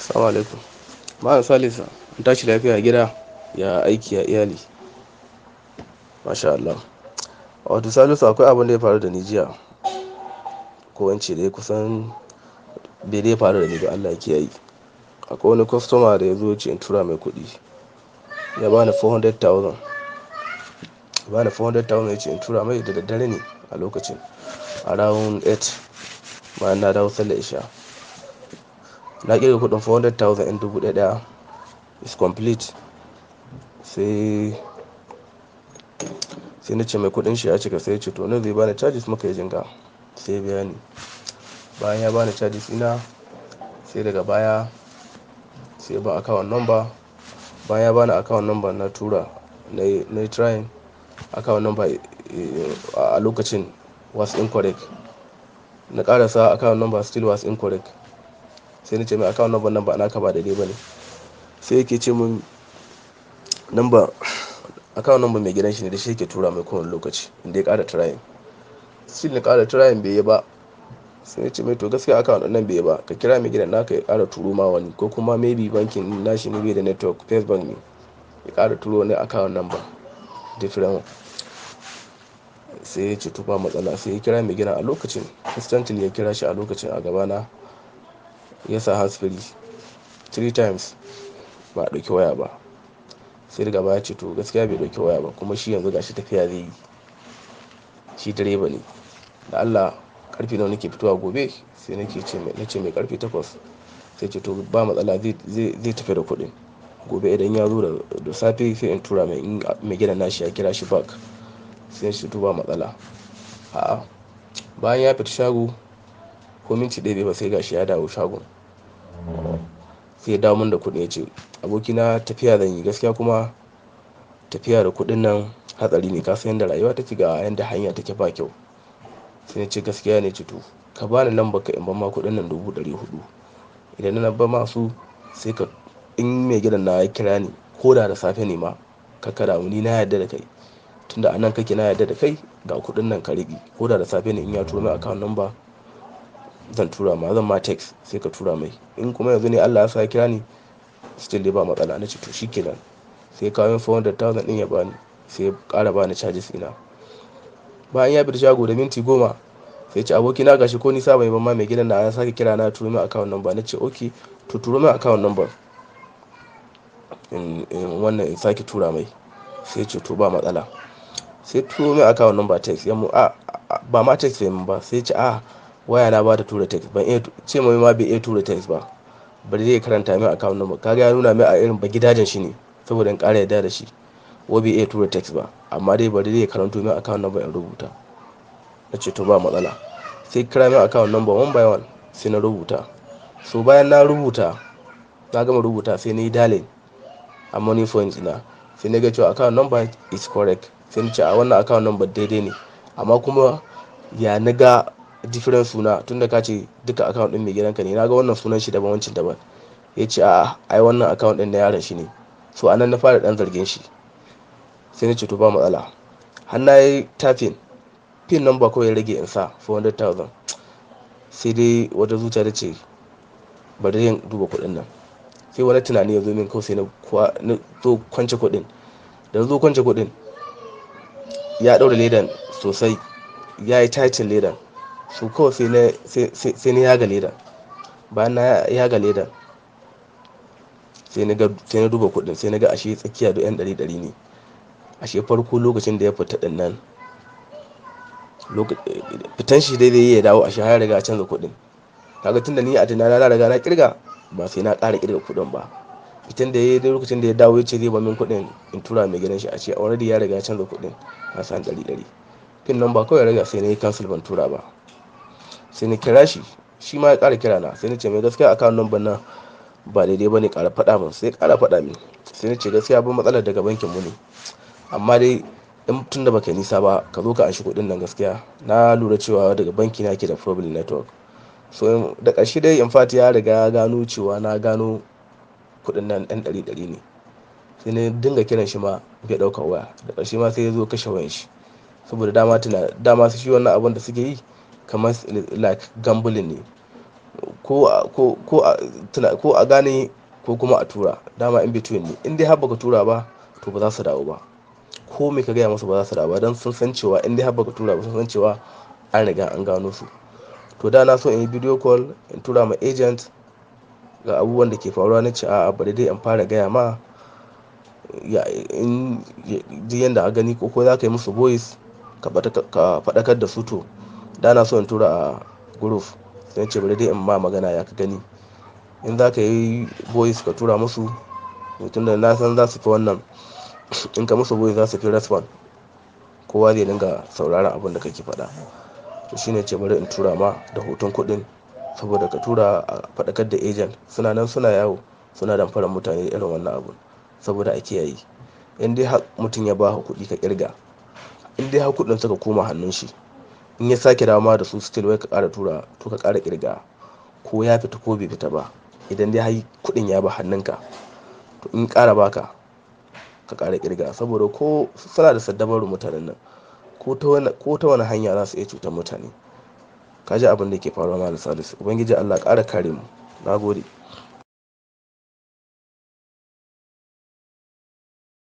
Assalamu alaikum. Malam Salisu, an tashi lafiya a gida? Ya aiki ya iyali? Masha Allah. Wato Salisu, akwai abin da ya faru da ni jiya. Ko in ce dai kusan bai dai faru da ni ba, Allah ya yi. Akwai wani kwastoma da ya zo ce in tura mai kuɗi. Ya bani 400,000. Ya bani 400,000 ya ce in tura mai da daddare ne a lokacin. Around 8 bayan na dawo sallar isha. Na ƙirga kuɗin 400,000 in 1,000 is complete. Sai na ce mai kuɗin shi ya cika, sai ya ce to nan zai bani charges muka yi jinga. Sai ya biya ni. Bayan ya bani charges ina, sai daga baya sai ya ba account number. Bayan ya bani account number na tura, na yi trying account number a lokacin was incorrect. Na ƙarasa account number still was incorrect. Sai na ce mai account number nan ba naka ba daidai ba ne. Sai yake ce mun account number mai gidan shi ne da shi yake tura mai kowane lokaci inda ya ƙara trying. Still na ƙara trying bai yi ba. Sai na ce mai to gaskiya account nan bai yi ba, ka kira mai gidan naka ya ƙara turo ma wani, ko kuma maybe bankin nashi ne bai da network, First Bank ne, ya ƙara turo wani account number different one. Sai ya ce to ba matsala. Sai ya kira mai gidan a lokacin, instantly ya kira shi a lokacin a gabana. Ya sa hands free 3 times ba a ɗauki waya ba. Sai daga baya ce to gaskiya bai ɗauki waya ba, kuma shi yanzu gashi tafiya zai yi. Shi direba ne. Da Allah karfe nawa nake fitowa gobe? Sai na ce mai karfe 8. Sai ce to ba matsala, zai tafi da kuɗin gobe idan ya zo da safe sai in tura mai, in mai gidan nashi ya kira shi back. Sai ya ce to ba matsala. A'a, bayan ya fita shago ko minti ɗaya bai ba sai gashi ya dawo shagon. Sai ya dawo min da kuɗin ya ce abokina tafiya zan yi gaskiya, kuma tafiya da kuɗin nan hatsari ne, ka san yadda rayuwa take, ga yadda hanya take ba kyau. Sai na ce gaskiya ne. Ce to ka bani lambar ka in ban ma kuɗin nan 400,000. Idan na ba masu sai ka, in mai gidan na ya kira ni ko da safe ne ma, ka kada mu, ni na yarda da kai. Tunda anan kake na yarda da kai, ga kuɗin nan ka riƙe. Ko da safe ne in ya turo mai account number zan tura ma, zan ma text sai ka tura mai. In kuma yanzu ne Allah ya sa ya kira ni, still dai ba matsala. Na ce to shikenan. Sai ya kawo min 400,000 ɗin ya bani. Sai ya ƙara bani charges ina. Bayan ya fita shago da minti 10 sai ce abokina gashi ko nisa bai ban ma mai gidan na ya sake kira na turo min account number. Na ce okay, to turo min account number in wannan in sake tura mai. Sai ce to ba matsala. Sai turo min account number text. Ba ma text bai min ba. Sai ce waya na ba ta tura text. Ban iya ce mai ma bai iya tura text ba. Bari zai karanta min account number. Kaga ya nuna mai a irin ba gidajen shi ne, saboda in ƙara yarda da shi. Wa bai iya tura text ba, amma dai bari zai karanto min account number in rubuta. Na ce to ba matsala. Sai kira min account number one by one sai na rubuta. So bayan na gama rubuta sai na yi dialing a money point ina. Sai na ga cewa account number is correct. Sai na ce a wannan account number daidai ne, amma kuma ya na ga different suna, tunda ka ce duka account ɗin mai gidanka ne, na ga wannan sunan shi daban wancan daban. Ya ce ai wannan account ɗin na yaron shi ne. So anan na fara ɗan zargin shi. Sai na ce to ba matsala. Har na yi tapping pin number kawai ya rage in sa 400,000. Sai dai wata zuciya ta ce bari yin duba kuɗin nan. Sai wani tunani ya zo min kawai, sai na zo kwance kuɗin. Da zo kwance kuɗin ya ɗaura ledan sosai, ya yi tightin ledan. So kawai sai na yaga ledan. Bayan na yaga ledan sai na duba kuɗin. Sai na ga ashe tsakiya da 'yan 100 ne. Ashe farko lokacin da ya fita ɗin nan, fitan shi daidai ya dawo, ashe har riga ya canza kuɗin. Kaga tunda ni a tunana na riga na kirga, ba sai na ƙara kirga kuɗin ba. Fitan da yayi lokacin da ya dawo ya ce zai ba min kuɗin in tura mai gidan shi, ashe already ya riga ya canza kuɗin, ya sa 100. Pin number kawai ya riga, sai na yi cancel ban tura ba. Sai na kira shi, shi ma ya ƙara kira na. Sai na ce mai gaskiya account number nan ba daidai ba ne, ƙara faɗa min. Sai ƙara faɗa min. Sai na ce gaskiya ban matsalar daga bankin mu ne, amma dai in tun da baka nisa ba ka zo ka anshi kuɗin nan. Gaskiya na lura cewa daga banki na ke da problem network. So da ƙarshe dai in fact ya riga ya gano cewa na gano kuɗin nan ɗan 100 ne. Sai na dinga kiran shi ma bai ɗauka waya. Da ƙarshe ma sai ya zo kashe wayan shi, saboda dama su shi wannan abin da suke yi kamar like gambling ne. ko a gane ko kuma a tura, dama in between ne. In dai har baka tura ba to ba za su dawo ba, ko me ka gaya musu ba za su dawo ba, don sun san cewa in dai har baka tura ba sun san cewa an riga an gano su. To da na so in yi video call in tura ma agent ga abubuwan da ke faruwa, na ce a'a bari dai in fara gaya ma in ji yanda a gani, ko za ka yi musu voice ka faɗakar da su. To da na so in tura a group, sai ce bari dai in ma magana ya ka gani. In za ka yi voice ka tura musu, mutum da na san za su fi wannan, in ka musu voice za su fi respond, kowa zai dinga sauraron abin da kake faɗa. To shine ce bari in tura ma da hoton kuɗin, saboda ka tura a faɗakar da agent, suna nan suna yawo suna damfarar mutane irin wannan abun, saboda a kiyaye. In dai har mutum ya ba ka kuɗi ka kirga, in dai har kuɗin suka koma hannun shi, in ya sake dawo ma da su still wai ka ƙara tura, to ka ƙara kirga ko ya fita ko bai fita ba. Idan dai har kuɗin ya ba hannunka, to in ƙara baka ka ƙara kirga, saboda ko suna da saddabaru mutanen nan, ko ta wani hanya za su iya cutar mutane. Ka ji abin da ke faruwa Malam Salisu. Ubangiji Allah ƙara kare mu. Na gode.